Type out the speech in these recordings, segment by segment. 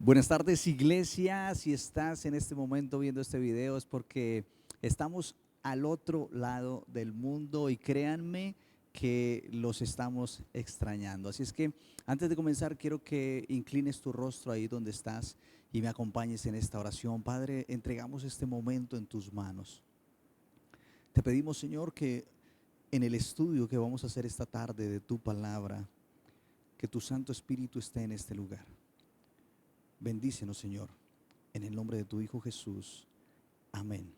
Buenas tardes, iglesia. Si estás en este momento viendo este video es porque estamos al otro lado del mundo y créanme que los estamos extrañando. Así es que antes de comenzar quiero que inclines tu rostro ahí donde estás y me acompañes en esta oración. Padre, entregamos este momento en tus manos. Te pedimos, Señor, que en el estudio que vamos a hacer esta tarde de tu palabra, que tu Santo Espíritu esté en este lugar. Bendícenos, Señor, en el nombre de tu Hijo Jesús. Amén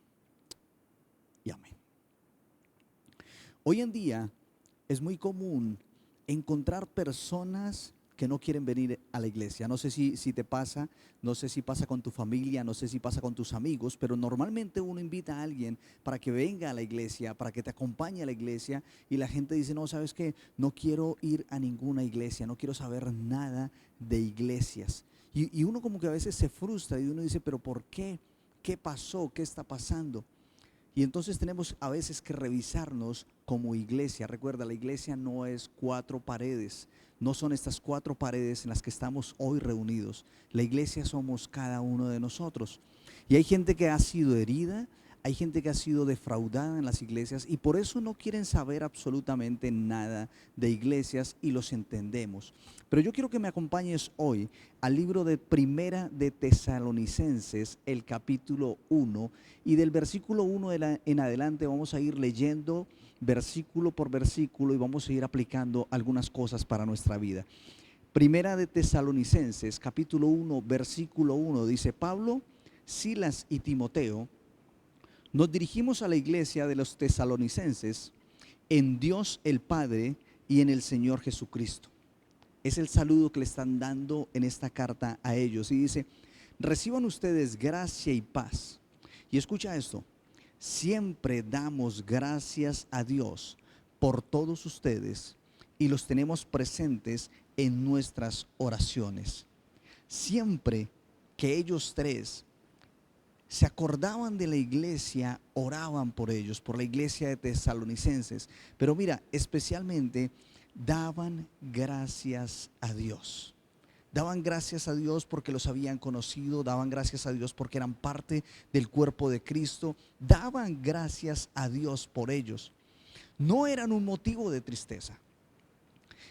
y amén. Hoy en día es muy común encontrar personas que no quieren venir a la iglesia. No sé si te pasa, no sé si pasa con tu familia, no sé si pasa con tus amigos, pero normalmente uno invita a alguien para que venga a la iglesia, para que te acompañe a la iglesia y la gente dice, no, ¿sabes qué? No quiero ir a ninguna iglesia, no quiero saber nada de iglesias. Y uno como que a veces se frustra y uno dice, pero ¿por qué? ¿Qué pasó? ¿Qué está pasando? Y entonces tenemos a veces que revisarnos como iglesia. Recuerda, la iglesia no es cuatro paredes, no son estas cuatro paredes en las que estamos hoy reunidos. La iglesia somos cada uno de nosotros. Y hay gente que ha sido herida, hay gente que ha sido defraudada en las iglesias y por eso no quieren saber absolutamente nada de iglesias y los entendemos. Pero yo quiero que me acompañes hoy al libro de Primera de Tesalonicenses, el capítulo 1, y del versículo 1 en adelante vamos a ir leyendo versículo por versículo y vamos a ir aplicando algunas cosas para nuestra vida. Primera de Tesalonicenses, capítulo 1, versículo 1, dice: Pablo, Silas y Timoteo, nos dirigimos a la iglesia de los tesalonicenses en Dios el Padre y en el Señor Jesucristo. Es el saludo que le están dando en esta carta a ellos. Y dice: reciban ustedes gracia y paz. Y escucha esto: siempre damos gracias a Dios por todos ustedes y los tenemos presentes en nuestras oraciones. Siempre que ellos tres se acordaban de la iglesia, oraban por ellos, por la iglesia de tesalonicenses. Pero mira, especialmente daban gracias a Dios. Daban gracias a Dios porque los habían conocido, daban gracias a Dios porque eran parte del cuerpo de Cristo, daban gracias a Dios por ellos. No eran un motivo de tristeza,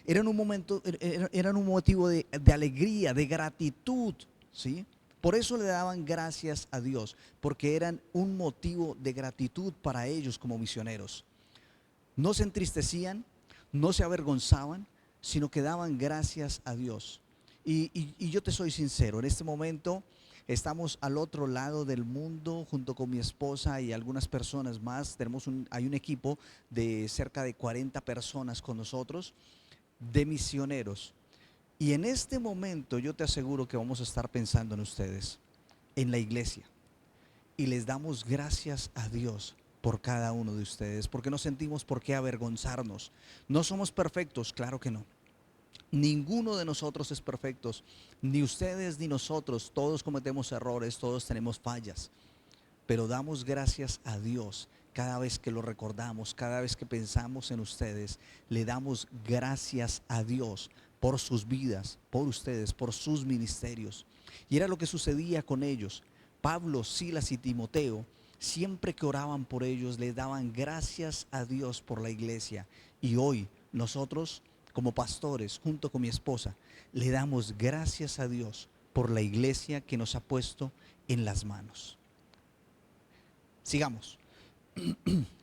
eran un motivo de alegría, de gratitud, ¿sí? Por eso le daban gracias a Dios, porque eran un motivo de gratitud para ellos como misioneros. No se entristecían, no se avergonzaban, sino que daban gracias a Dios. Y yo te soy sincero, en este momento estamos al otro lado del mundo junto con mi esposa y algunas personas más. Hay un equipo de cerca de 40 personas con nosotros, de misioneros. Y en este momento yo te aseguro que vamos a estar pensando en ustedes, en la iglesia. Y les damos gracias a Dios por cada uno de ustedes, porque no sentimos por qué avergonzarnos. No somos perfectos, claro que no. Ninguno de nosotros es perfecto, ni ustedes ni nosotros. Todos cometemos errores, todos tenemos fallas. Pero damos gracias a Dios cada vez que lo recordamos, cada vez que pensamos en ustedes. Le damos gracias a Dios por sus vidas, por ustedes, por sus ministerios. Y era lo que sucedía con ellos. Pablo, Silas y Timoteo, siempre que oraban por ellos, le daban gracias a Dios por la iglesia. Y hoy nosotros, como pastores, junto con mi esposa, le damos gracias a Dios por la iglesia que nos ha puesto en las manos. Sigamos.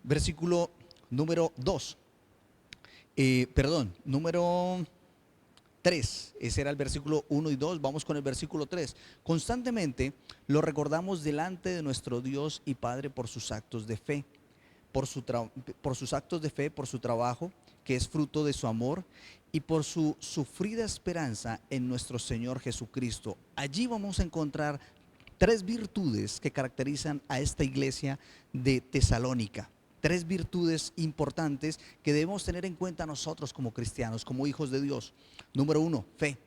Versículo número 2. Número 3. Ese era el versículo 1 y 2. Vamos con el versículo 3. Constantemente lo recordamos delante de nuestro Dios y Padre por sus actos de fe, por sus actos de fe, por su trabajo, que es fruto de su amor, y por su sufrida esperanza en nuestro Señor Jesucristo. Allí vamos a encontrar tres virtudes que caracterizan a esta iglesia de Tesalónica. Tres virtudes importantes que debemos tener en cuenta nosotros como cristianos, como hijos de Dios. Número 1, fe.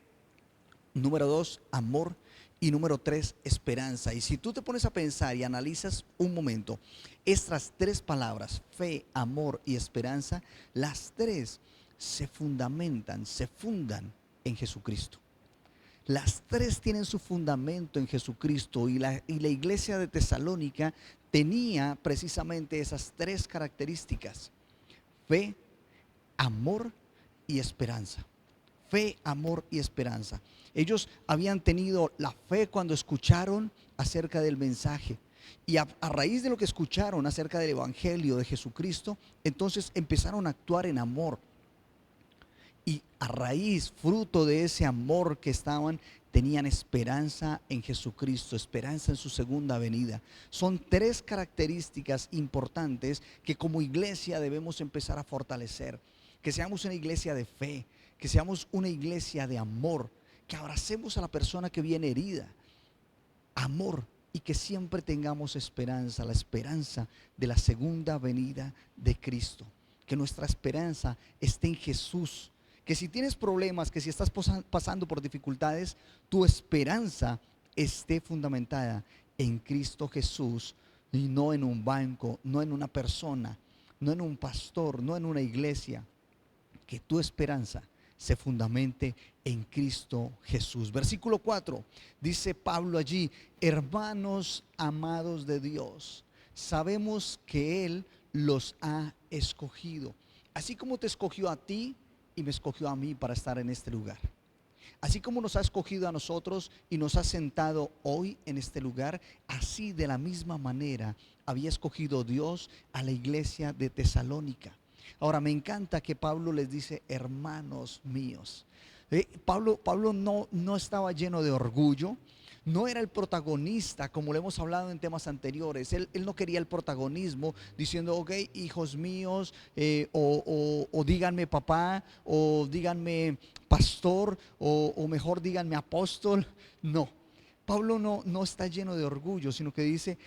Número 2, amor. Y número 3, esperanza. Y si tú te pones a pensar y analizas un momento, estas tres palabras, fe, amor y esperanza, las tres se fundamentan, se fundan en Jesucristo. Las tres tienen su fundamento en Jesucristo y la iglesia de Tesalónica tenía precisamente esas tres características: fe, amor y esperanza. Fe, amor y esperanza. Ellos habían tenido la fe cuando escucharon acerca del mensaje. Y a raíz de lo que escucharon acerca del Evangelio de Jesucristo, entonces empezaron a actuar en amor. Y a raíz, fruto de ese amor que estaban, tenían esperanza en Jesucristo, esperanza en su segunda venida. Son tres características importantes que como iglesia debemos empezar a fortalecer. Que seamos una iglesia de fe, que seamos una iglesia de amor, que abracemos a la persona que viene herida. Amor, y que siempre tengamos esperanza, la esperanza de la segunda venida de Cristo. Que nuestra esperanza esté en Jesús. Que si tienes problemas, que si estás pasando por dificultades, tu esperanza esté fundamentada en Cristo Jesús y no en un banco, no en una persona, no en un pastor, no en una iglesia. Que tu esperanza se fundamente en Cristo Jesús. Versículo 4, dice Pablo allí: hermanos amados de Dios, sabemos que Él los ha escogido, así como te escogió a ti y me escogió a mí para estar en este lugar. Así como nos ha escogido a nosotros y nos ha sentado hoy en este lugar, así de la misma manera había escogido Dios a la iglesia de Tesalónica. Ahora me encanta que Pablo les dice hermanos míos. Pablo no estaba lleno de orgullo, no era el protagonista como lo hemos hablado en temas anteriores. Él no quería el protagonismo diciendo, ok, hijos míos, o díganme papá, o díganme pastor, o mejor díganme apóstol. No, Pablo no está lleno de orgullo, sino que dice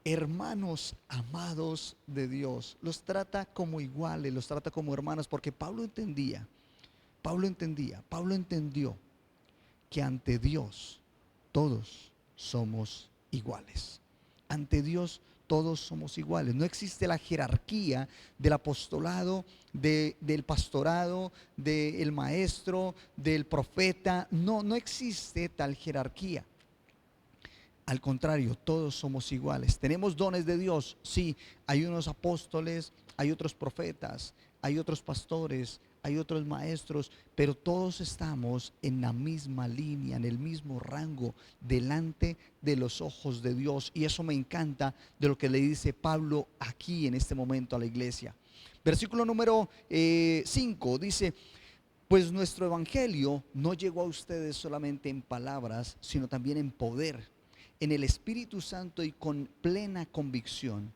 hermanos amados de Dios. Los trata como iguales, los trata como hermanos, porque Pablo entendió que ante Dios todos somos iguales. Ante Dios todos somos iguales. No existe la jerarquía del apostolado, del pastorado, del maestro, del profeta. No existe tal jerarquía. Al contrario, todos somos iguales. ¿Tenemos dones de Dios? Sí, hay unos apóstoles, hay otros profetas, hay otros pastores, hay otros maestros, pero todos estamos en la misma línea, en el mismo rango, delante de los ojos de Dios. Y eso me encanta de lo que le dice Pablo aquí en este momento a la iglesia. Versículo número 5 dice: pues nuestro evangelio no llegó a ustedes solamente en palabras, sino también en poder, en el Espíritu Santo y con plena convicción.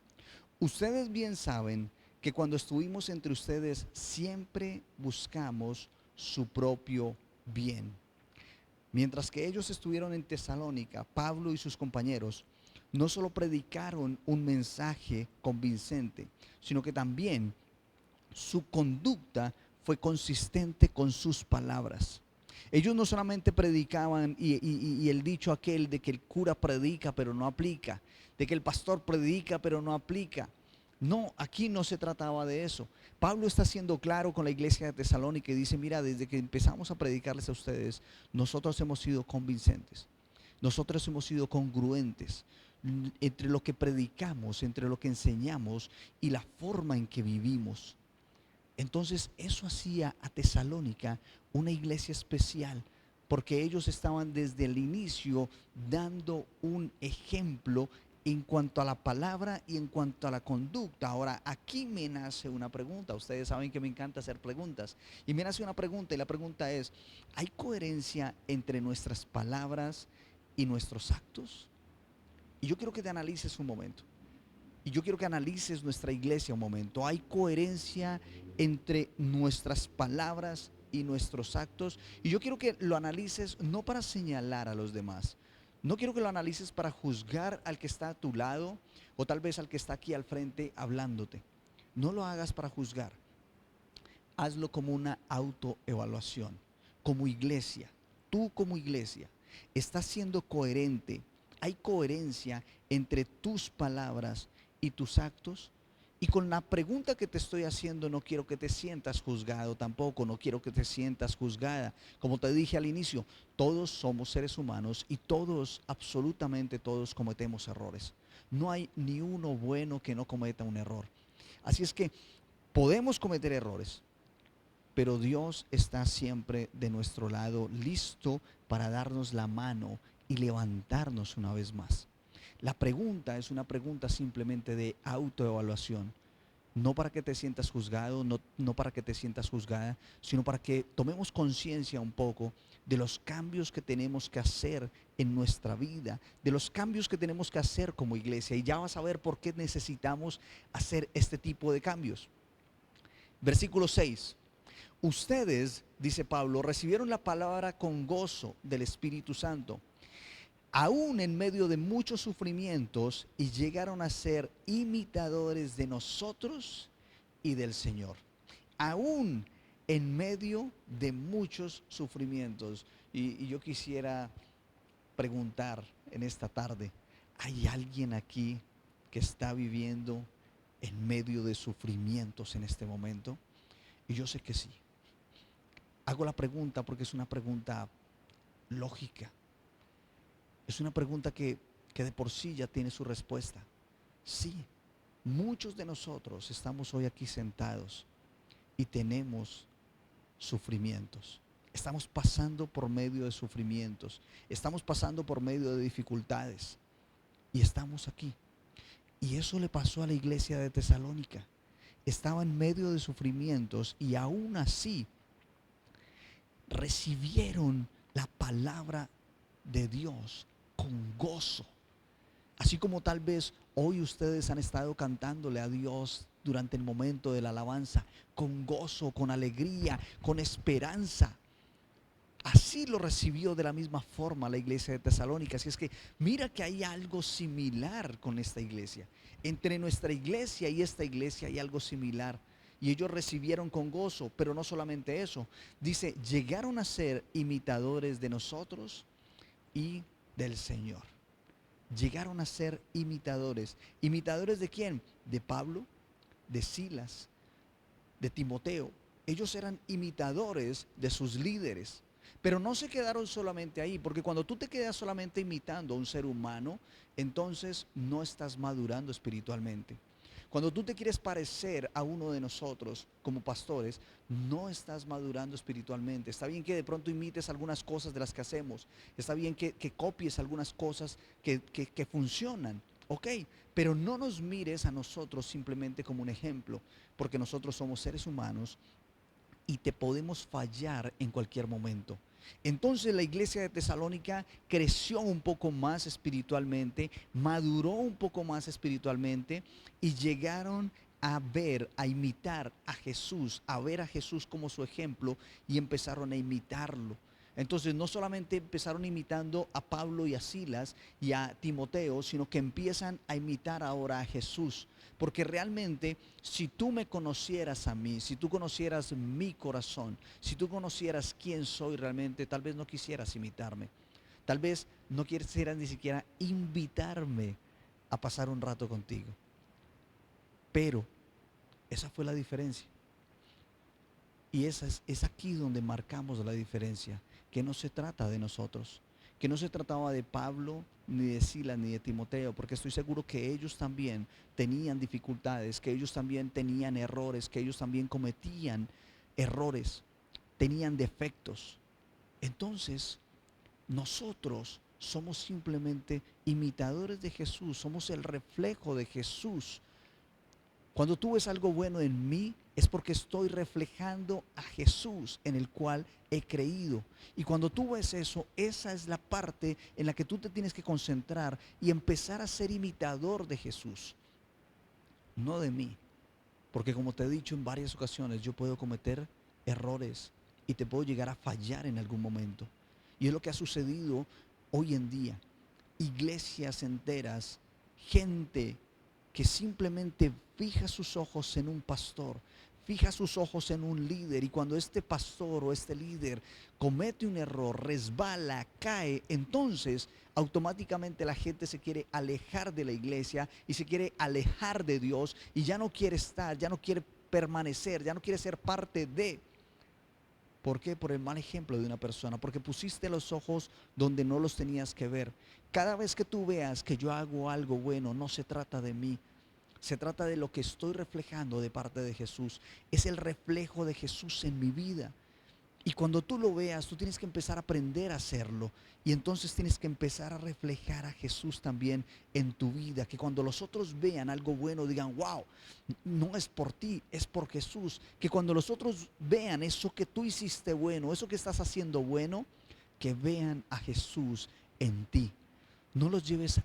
Ustedes bien saben que cuando estuvimos entre ustedes siempre buscamos su propio bien. Mientras que ellos estuvieron en Tesalónica, Pablo y sus compañeros no solo predicaron un mensaje convincente, sino que también su conducta fue consistente con sus palabras. Ellos no solamente predicaban y el dicho aquel de que el cura predica pero no aplica, de que el pastor predica pero no aplica. No, aquí no se trataba de eso. Pablo está siendo claro con la iglesia de Tesalónica y dice: mira, desde que empezamos a predicarles a ustedes, nosotros hemos sido convincentes, nosotros hemos sido congruentes entre lo que predicamos, entre lo que enseñamos y la forma en que vivimos. Entonces eso hacía a Tesalónica una iglesia especial, porque ellos estaban desde el inicio dando un ejemplo en cuanto a la palabra y en cuanto a la conducta. Ahora, aquí me nace una pregunta. Ustedes saben que me encanta hacer preguntas. Y me nace una pregunta, y la pregunta es: ¿hay coherencia entre nuestras palabras y nuestros actos? Y yo quiero que te analices un momento. Y yo quiero que analices nuestra iglesia un momento. ¿Hay coherencia entre nuestras palabras y nuestros actos? Y yo quiero que lo analices no para señalar a los demás. No quiero que lo analices para juzgar al que está a tu lado o tal vez al que está aquí al frente hablándote. No lo hagas para juzgar. Hazlo como una autoevaluación. Como iglesia, tú como iglesia, estás siendo coherente. Hay coherencia entre tus palabras y tus actos. Y con la pregunta que te estoy haciendo no quiero que te sientas juzgado tampoco, no quiero que te sientas juzgada. Como te dije al inicio, todos somos seres humanos y todos, absolutamente todos, cometemos errores. No hay ni uno bueno que no cometa un error. Así es que podemos cometer errores, pero Dios está siempre de nuestro lado, listo para darnos la mano y levantarnos una vez más. La pregunta es una pregunta simplemente de autoevaluación. No para que te sientas juzgado, no para que te sientas juzgada, sino para que tomemos conciencia un poco de los cambios que tenemos que hacer en nuestra vida, de los cambios que tenemos que hacer como iglesia. Y ya vas a ver por qué necesitamos hacer este tipo de cambios. Versículo 6. Ustedes, dice Pablo, recibieron la palabra con gozo del Espíritu Santo, aún en medio de muchos sufrimientos, y llegaron a ser imitadores de nosotros y del Señor. Aún en medio de muchos sufrimientos. Y yo quisiera preguntar en esta tarde, ¿hay alguien aquí que está viviendo en medio de sufrimientos en este momento? Y yo sé que sí. Hago la pregunta porque es una pregunta lógica. Es una pregunta que de por sí ya tiene su respuesta. Sí, muchos de nosotros estamos hoy aquí sentados y tenemos sufrimientos. Estamos pasando por medio de sufrimientos. Estamos pasando por medio de dificultades. Y estamos aquí. Y eso le pasó a la iglesia de Tesalónica. Estaba en medio de sufrimientos y aún así recibieron la palabra de Dios con gozo. Así como tal vez hoy ustedes han estado cantándole a Dios durante el momento de la alabanza, con gozo, con alegría, con esperanza. Así lo recibió de la misma forma la iglesia de Tesalónica. Así es que mira que hay algo similar con esta iglesia. Entre nuestra iglesia y esta iglesia hay algo similar. Y ellos recibieron con gozo, pero no solamente eso. Dice, llegaron a ser imitadores de nosotros y del Señor. Llegaron a ser imitadores. ¿Imitadores de quién? De Pablo, de Silas, de Timoteo. Ellos eran imitadores de sus líderes. Pero no se quedaron solamente ahí, porque cuando tú te quedas solamente imitando a un ser humano, entonces no estás madurando espiritualmente. Cuando tú te quieres parecer a uno de nosotros como pastores, no estás madurando espiritualmente. Está bien que de pronto imites algunas cosas de las que hacemos. Está bien que copies algunas cosas que funcionan. Ok, pero no nos mires a nosotros simplemente como un ejemplo, porque nosotros somos seres humanos y te podemos fallar en cualquier momento. Entonces la iglesia de Tesalónica creció un poco más espiritualmente, maduró un poco más espiritualmente y llegaron a ver, a imitar a Jesús, a ver a Jesús como su ejemplo y empezaron a imitarlo. Entonces no solamente empezaron imitando a Pablo y a Silas y a Timoteo, sino que empiezan a imitar ahora a Jesús. Porque realmente si tú me conocieras a mí, si tú conocieras mi corazón, si tú conocieras quién soy realmente, tal vez no quisieras imitarme. Tal vez no quisieras ni siquiera invitarme a pasar un rato contigo. Pero esa fue la diferencia. Y es aquí donde marcamos la diferencia, que no se trata de nosotros, que no se trataba de Pablo, ni de Silas, ni de Timoteo, porque estoy seguro que ellos también tenían dificultades, que ellos también tenían errores, que ellos también cometían errores, tenían defectos. Entonces, nosotros somos simplemente imitadores de Jesús, somos el reflejo de Jesús. Cuando tú ves algo bueno en mí, es porque estoy reflejando a Jesús en el cual he creído. Y cuando tú ves eso, esa es la parte en la que tú te tienes que concentrar y empezar a ser imitador de Jesús, no de mí. Porque como te he dicho en varias ocasiones, yo puedo cometer errores y te puedo llegar a fallar en algún momento. Y es lo que ha sucedido hoy en día. Iglesias enteras, gente que simplemente fija sus ojos en un pastor, fija sus ojos en un líder y cuando este pastor o este líder comete un error, resbala, cae, entonces automáticamente la gente se quiere alejar de la iglesia y se quiere alejar de Dios y ya no quiere estar, ya no quiere permanecer, ya no quiere ser parte de. ¿Por qué? Por el mal ejemplo de una persona, porque pusiste los ojos donde no los tenías que ver. Cada vez que tú veas que yo hago algo bueno, no se trata de mí, se trata de lo que estoy reflejando de parte de Jesús. Es el reflejo de Jesús en mi vida. Y cuando tú lo veas, tú tienes que empezar a aprender a hacerlo. Y entonces tienes que empezar a reflejar a Jesús también en tu vida. Que cuando los otros vean algo bueno, digan, wow, no es por ti, es por Jesús. Que cuando los otros vean eso que tú hiciste bueno, eso que estás haciendo bueno, que vean a Jesús en ti. No los lleves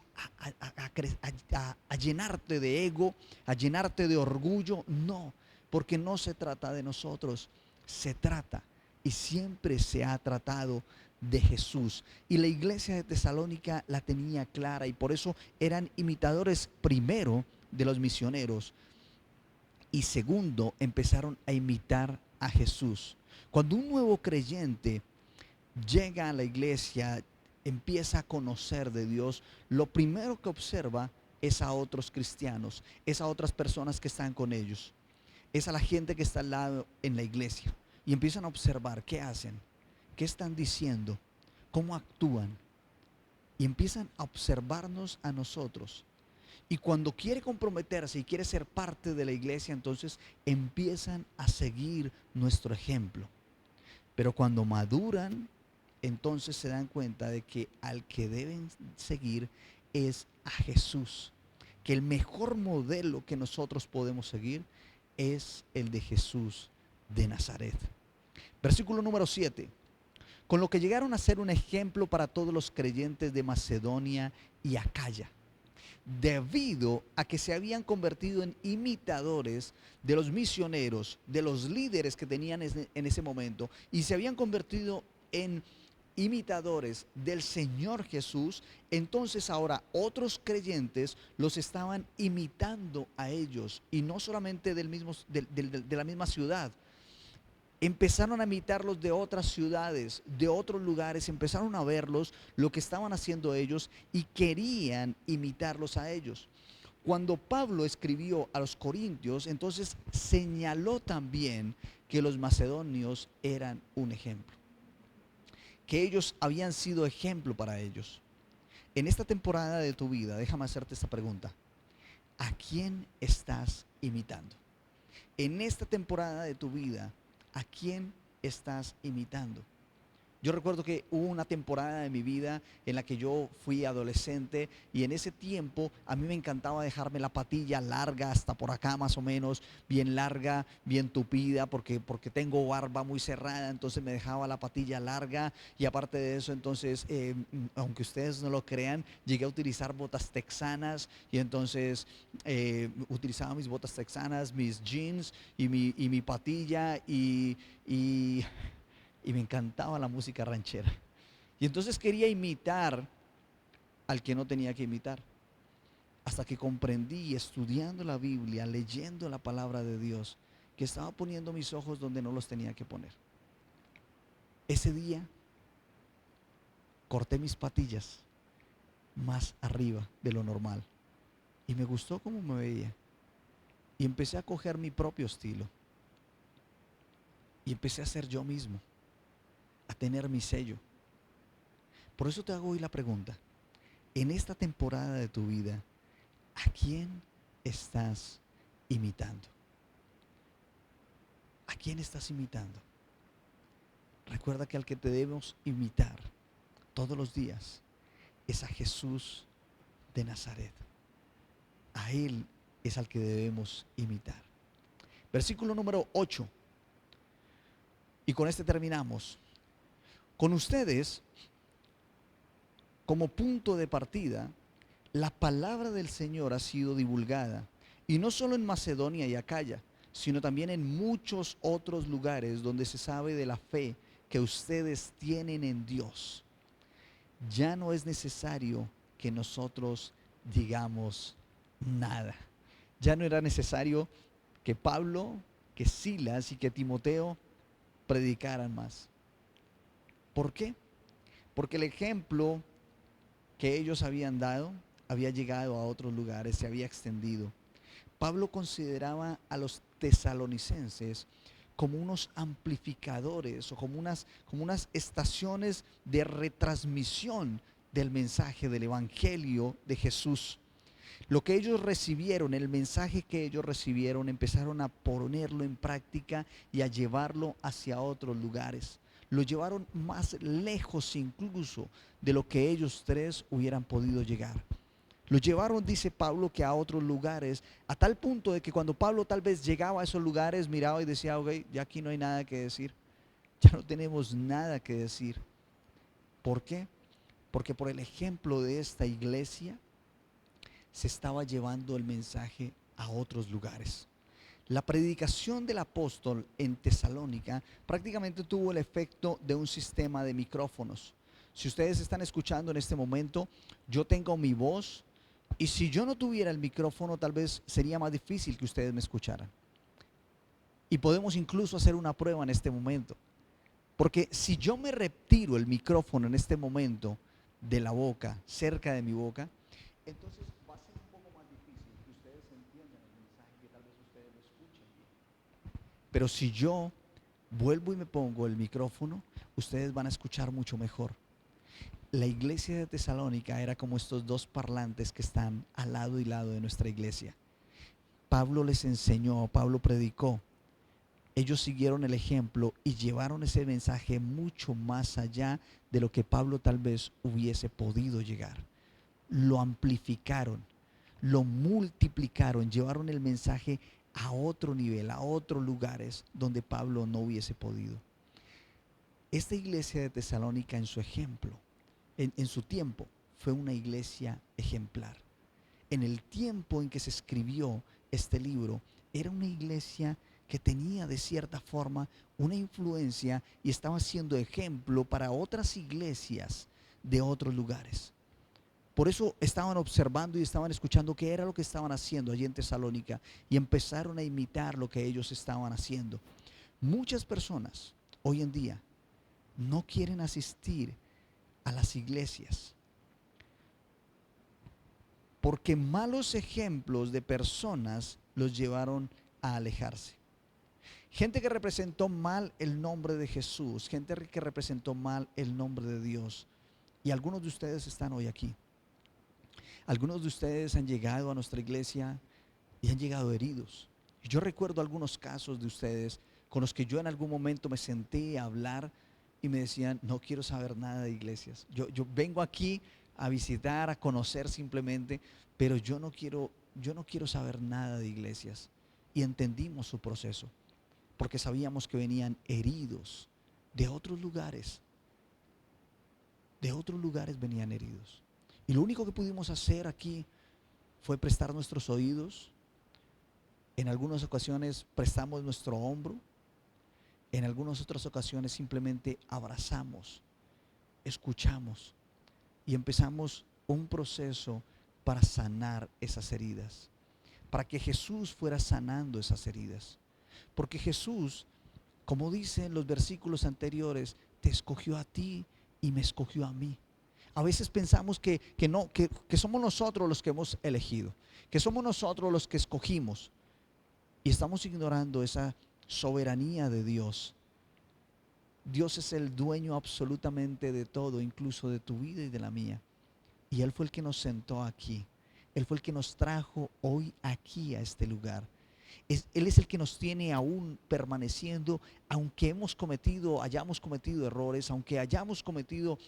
a llenarte de ego, a llenarte de orgullo. No, porque no se trata de nosotros. Se trata y siempre se ha tratado de Jesús. Y la iglesia de Tesalónica la tenía clara y por eso eran imitadores primero de los misioneros y segundo empezaron a imitar a Jesús. Cuando un nuevo creyente llega a la iglesia, empieza a conocer de Dios, lo primero que observa es a otros cristianos, es a otras personas que están con ellos, es a la gente que está al lado en la iglesia. Y empiezan a observar qué hacen, qué están diciendo, cómo actúan. Y empiezan a observarnos a nosotros. Y cuando quiere comprometerse y quiere ser parte de la iglesia, entonces empiezan a seguir nuestro ejemplo. Pero cuando maduran, entonces se dan cuenta de que al que deben seguir es a Jesús. Que el mejor modelo que nosotros podemos seguir es el de Jesús de Nazaret. Versículo número 7. Con lo que llegaron a ser un ejemplo para todos los creyentes de Macedonia y Acaya, debido a que se habían convertido en imitadores de los misioneros, de los líderes que tenían en ese momento, y se habían convertido en imitadores del Señor Jesús, entonces ahora otros creyentes los estaban imitando a ellos, y no solamente de la misma ciudad. Empezaron a imitarlos de otras ciudades, de otros lugares, empezaron a verlos, lo que estaban haciendo ellos y querían imitarlos a ellos. Cuando Pablo escribió a los corintios, entonces señaló también que los macedonios eran un ejemplo, que ellos habían sido ejemplo para ellos. En esta temporada de tu vida, déjame hacerte esta pregunta: ¿a quién estás imitando? En esta temporada de tu vida, ¿a quién estás imitando? Yo recuerdo que hubo una temporada de mi vida en la que yo fui adolescente y en ese tiempo a mí me encantaba dejarme la patilla larga hasta por acá más o menos, bien larga, bien tupida, porque tengo barba muy cerrada, entonces me dejaba la patilla larga y aparte de eso entonces, aunque ustedes no lo crean, llegué a utilizar botas texanas y entonces utilizaba mis botas texanas, mis jeans y mi patilla y me encantaba la música ranchera. Y entonces quería imitar al que no tenía que imitar. Hasta que comprendí, estudiando la Biblia, leyendo la palabra de Dios, que estaba poniendo mis ojos donde no los tenía que poner. Ese día corté mis patillas más arriba de lo normal. Y me gustó cómo me veía. Y empecé a coger mi propio estilo. Y empecé a ser yo mismo, a tener mi sello. Por eso te hago hoy la pregunta: en esta temporada de tu vida, ¿a quién estás imitando? ¿A quién estás imitando? Recuerda que al que te debemos imitar todos los días es a Jesús de Nazaret. A Él es al que debemos imitar. Versículo número 8. Y con este terminamos. Con ustedes, como punto de partida, la palabra del Señor ha sido divulgada, y no solo en Macedonia y Acaya, sino también en muchos otros lugares donde se sabe de la fe que ustedes tienen en Dios. Ya no es necesario que nosotros digamos nada. Ya no era necesario que Pablo, que Silas y que Timoteo predicaran más. ¿Por qué? Porque el ejemplo que ellos habían dado había llegado a otros lugares, se había extendido. Pablo consideraba a los tesalonicenses como unos amplificadores o como unas estaciones de retransmisión del mensaje del Evangelio de Jesús. Lo que ellos recibieron, el mensaje que ellos recibieron, empezaron a ponerlo en práctica y a llevarlo hacia otros lugares. Lo llevaron más lejos incluso de lo que ellos tres hubieran podido llegar. Lo llevaron, dice Pablo, que a otros lugares, a tal punto de que cuando Pablo tal vez llegaba a esos lugares, miraba y decía, ok, ya aquí no hay nada que decir, ya no tenemos nada que decir. ¿Por qué? Porque por el ejemplo de esta iglesia se estaba llevando el mensaje a otros lugares. La predicación del apóstol en Tesalónica prácticamente tuvo el efecto de un sistema de micrófonos. Si ustedes están escuchando en este momento, yo tengo mi voz y si yo no tuviera el micrófono tal vez sería más difícil que ustedes me escucharan. Y podemos incluso hacer una prueba en este momento. Porque si yo me retiro el micrófono en este momento de la boca, cerca de mi boca, entonces va a ser un poco más difícil que ustedes entiendan el mensaje, que tal vez ustedes lo escuchen bien. Pero si yo vuelvo y me pongo el micrófono, ustedes van a escuchar mucho mejor. La iglesia de Tesalónica era como estos dos parlantes que están al lado y lado de nuestra iglesia. Pablo les enseñó, Pablo predicó. Ellos siguieron el ejemplo y llevaron ese mensaje mucho más allá de lo que Pablo tal vez hubiese podido llegar. Lo amplificaron, lo multiplicaron, llevaron el mensaje a otro nivel, a otros lugares donde Pablo no hubiese podido. Esta iglesia de Tesalónica en su ejemplo, en su tiempo, fue una iglesia ejemplar. En el tiempo en que se escribió este libro, era una iglesia que tenía de cierta forma una influencia y estaba siendo ejemplo para otras iglesias de otros lugares. Por eso estaban observando y estaban escuchando qué era lo que estaban haciendo allí en Tesalónica y empezaron a imitar lo que ellos estaban haciendo. Muchas personas hoy en día no quieren asistir a las iglesias porque malos ejemplos de personas los llevaron a alejarse. Gente que representó mal el nombre de Jesús, gente que representó mal el nombre de Dios. Y algunos de ustedes están hoy aquí. Algunos de ustedes han llegado a nuestra iglesia y han llegado heridos. Y yo recuerdo algunos casos de ustedes con los que yo en algún momento me senté a hablar y me decían, no quiero saber nada de iglesias. Yo vengo aquí a visitar, a conocer simplemente, pero yo no quiero saber nada de iglesias. Y entendimos su proceso, porque sabíamos que venían heridos de otros lugares. De otros lugares venían heridos. Y lo único que pudimos hacer aquí fue prestar nuestros oídos. En algunas ocasiones prestamos nuestro hombro. En algunas otras ocasiones simplemente abrazamos, escuchamos y empezamos un proceso para sanar esas heridas, para que Jesús fuera sanando esas heridas. Porque Jesús, como dice en los versículos anteriores, te escogió a ti y me escogió a mí. A veces pensamos que somos nosotros los que hemos elegido, que somos nosotros los que escogimos, y estamos ignorando esa soberanía de Dios. Dios es el dueño absolutamente de todo, incluso de tu vida y de la mía. Y Él fue el que nos sentó aquí. Él fue el que nos trajo hoy aquí a este lugar. Él es el que nos tiene aún permaneciendo, aunque hayamos cometido errores, aunque hayamos cometido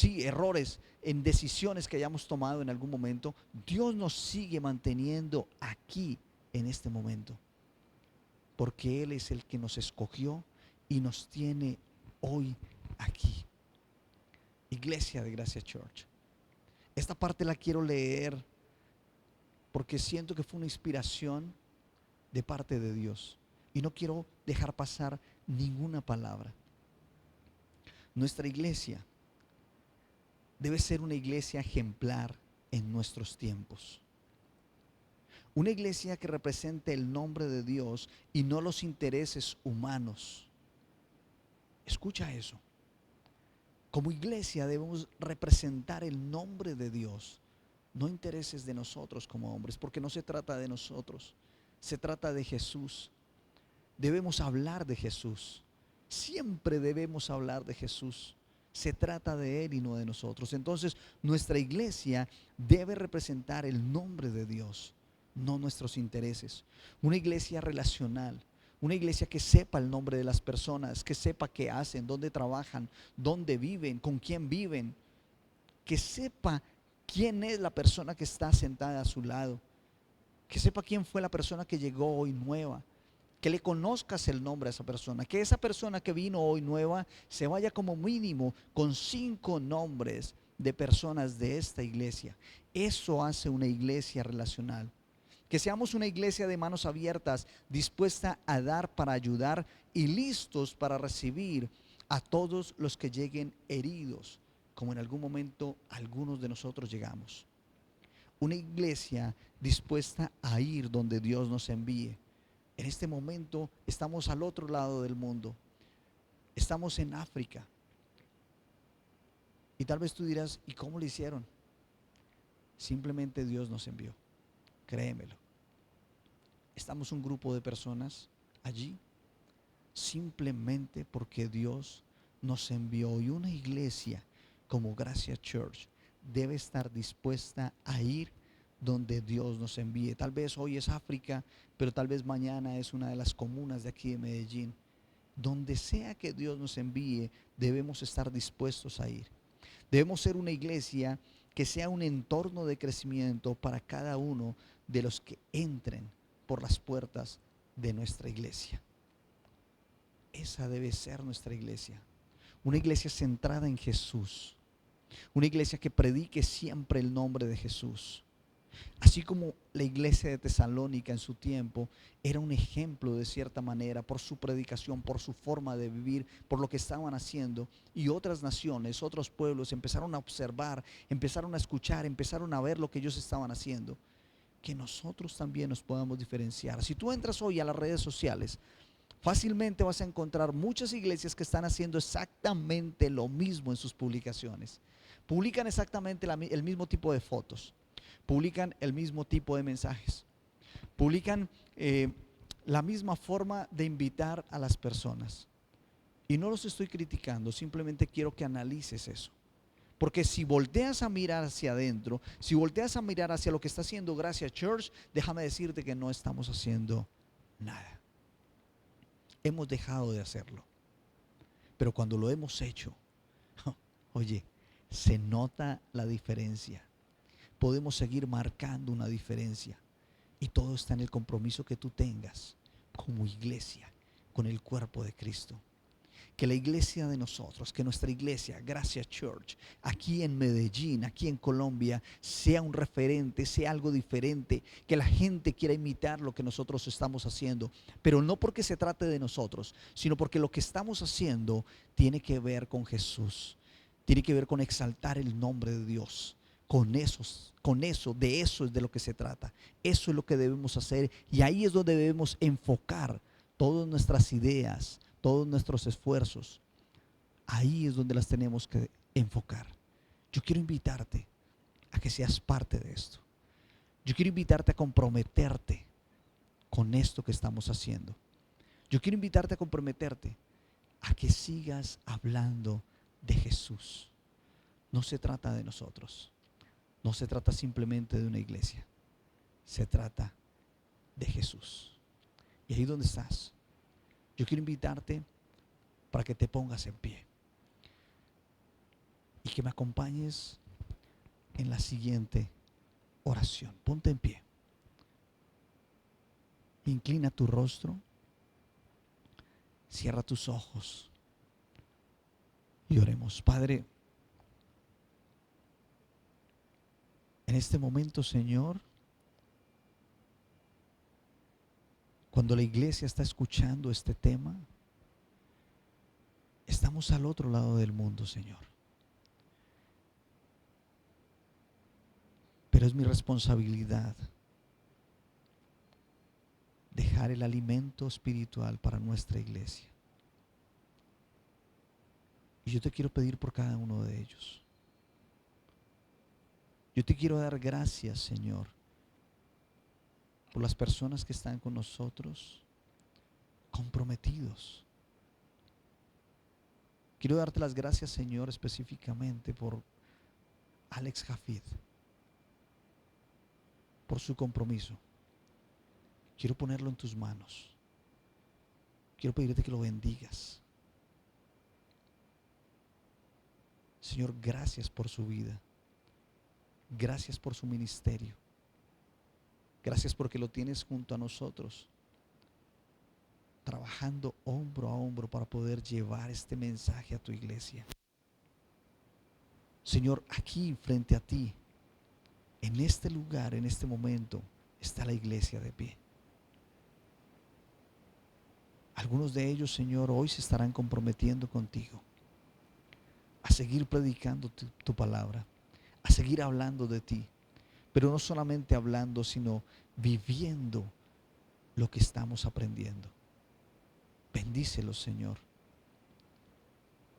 errores en decisiones que hayamos tomado en algún momento. Dios nos sigue manteniendo aquí en este momento, porque Él es el que nos escogió y nos tiene hoy aquí. Iglesia de Gracia Church, esta parte la quiero leer porque siento que fue una inspiración de parte de Dios y no quiero dejar pasar ninguna palabra. Nuestra iglesia debe ser una iglesia ejemplar en nuestros tiempos. Una iglesia que represente el nombre de Dios y no los intereses humanos. Escucha eso. Como iglesia debemos representar el nombre de Dios, no intereses de nosotros como hombres, porque no se trata de nosotros, se trata de Jesús. Debemos hablar de Jesús. Siempre debemos hablar de Jesús. Se trata de Él y no de nosotros. Entonces, nuestra iglesia debe representar el nombre de Dios, no nuestros intereses. Una iglesia relacional, una iglesia que sepa el nombre de las personas, que sepa qué hacen, dónde trabajan, dónde viven, con quién viven, que sepa quién es la persona que está sentada a su lado, que sepa quién fue la persona que llegó hoy nueva, que le conozcas el nombre a esa persona, que esa persona que vino hoy nueva se vaya como mínimo con 5 nombres de personas de esta iglesia. Eso hace una iglesia relacional. Que seamos una iglesia de manos abiertas, dispuesta a dar para ayudar y listos para recibir a todos los que lleguen heridos, como en algún momento algunos de nosotros llegamos. Una iglesia dispuesta a ir donde Dios nos envíe. En este momento estamos al otro lado del mundo. Estamos en África. Y tal vez tú dirás, ¿y cómo lo hicieron? Simplemente Dios nos envió. Créemelo. Estamos un grupo de personas allí simplemente porque Dios nos envió. Y una iglesia como Gracia Church debe estar dispuesta a ir donde Dios nos envíe. Tal vez hoy es África, pero tal vez mañana es una de las comunas de aquí de Medellín. Donde sea que Dios nos envíe, debemos estar dispuestos a ir. Debemos ser una iglesia que sea un entorno de crecimiento para cada uno de los que entren por las puertas de nuestra iglesia. Esa debe ser nuestra iglesia. Una iglesia centrada en Jesús. Una iglesia que predique siempre el nombre de Jesús. Así como la iglesia de Tesalónica en su tiempo era un ejemplo de cierta manera por su predicación, por su forma de vivir, por lo que estaban haciendo, y otras naciones, otros pueblos empezaron a observar, empezaron a escuchar, empezaron a ver lo que ellos estaban haciendo, que nosotros también nos podamos diferenciar. Si tú entras hoy a las redes sociales, fácilmente vas a encontrar muchas iglesias que están haciendo exactamente lo mismo en sus publicaciones. Publican exactamente el mismo tipo de fotos. Publican el mismo tipo de mensajes. Publican la misma forma de invitar a las personas. Y no los estoy criticando, simplemente quiero que analices eso. Porque si volteas a mirar hacia adentro, si volteas a mirar hacia lo que está haciendo Gracia Church, déjame decirte que no estamos haciendo nada. Hemos dejado de hacerlo. Pero cuando lo hemos hecho, oye, se nota la diferencia. Podemos seguir marcando una diferencia. Y todo está en el compromiso que tú tengas como iglesia con el cuerpo de Cristo. Que la iglesia de nosotros, que nuestra iglesia, Gracia Church, aquí en Medellín, aquí en Colombia, sea un referente, sea algo diferente, que la gente quiera imitar lo que nosotros estamos haciendo, pero no porque se trate de nosotros, sino porque lo que estamos haciendo tiene que ver con Jesús, tiene que ver con exaltar el nombre de Dios. De eso es de lo que se trata. Eso es lo que debemos hacer, y ahí es donde debemos enfocar todas nuestras ideas, todos nuestros esfuerzos. Ahí es donde las tenemos que enfocar. Yo quiero invitarte a que seas parte de esto. Yo quiero invitarte a comprometerte con esto que estamos haciendo. Yo quiero invitarte a comprometerte a que sigas hablando de Jesús. No se trata de nosotros. No se trata simplemente de una iglesia. Se trata de Jesús. Y ahí donde estás, yo quiero invitarte para que te pongas en pie y que me acompañes en la siguiente oración. Ponte en pie. Inclina tu rostro. Cierra tus ojos y oremos. Padre, en este momento, Señor, cuando la iglesia está escuchando este tema, estamos al otro lado del mundo, Señor. Pero es mi responsabilidad dejar el alimento espiritual para nuestra iglesia. Y yo te quiero pedir por cada uno de ellos. Yo te quiero dar gracias, Señor, por las personas que están con nosotros, comprometidos. Quiero darte las gracias, Señor, específicamente por Alex Jafid, por su compromiso. Quiero ponerlo en tus manos. Quiero pedirte que lo bendigas. Señor, gracias por su vida. Gracias por su ministerio. Gracias porque lo tienes junto a nosotros, trabajando hombro a hombro para poder llevar este mensaje a tu iglesia. Señor, aquí frente a ti, en este lugar, en este momento, está la iglesia de pie. Algunos de ellos, Señor, hoy se estarán comprometiendo contigo a seguir predicando tu palabra, a seguir hablando de ti, pero no solamente hablando, sino viviendo lo que estamos aprendiendo. Bendícelos, Señor.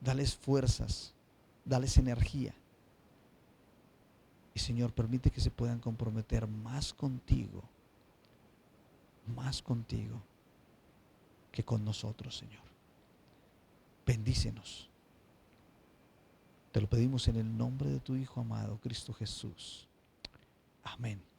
Dales fuerzas, dales energía. Y, Señor, permite que se puedan comprometer más contigo que con nosotros, Señor. Bendícenos. Te lo pedimos en el nombre de tu Hijo amado, Cristo Jesús. Amén.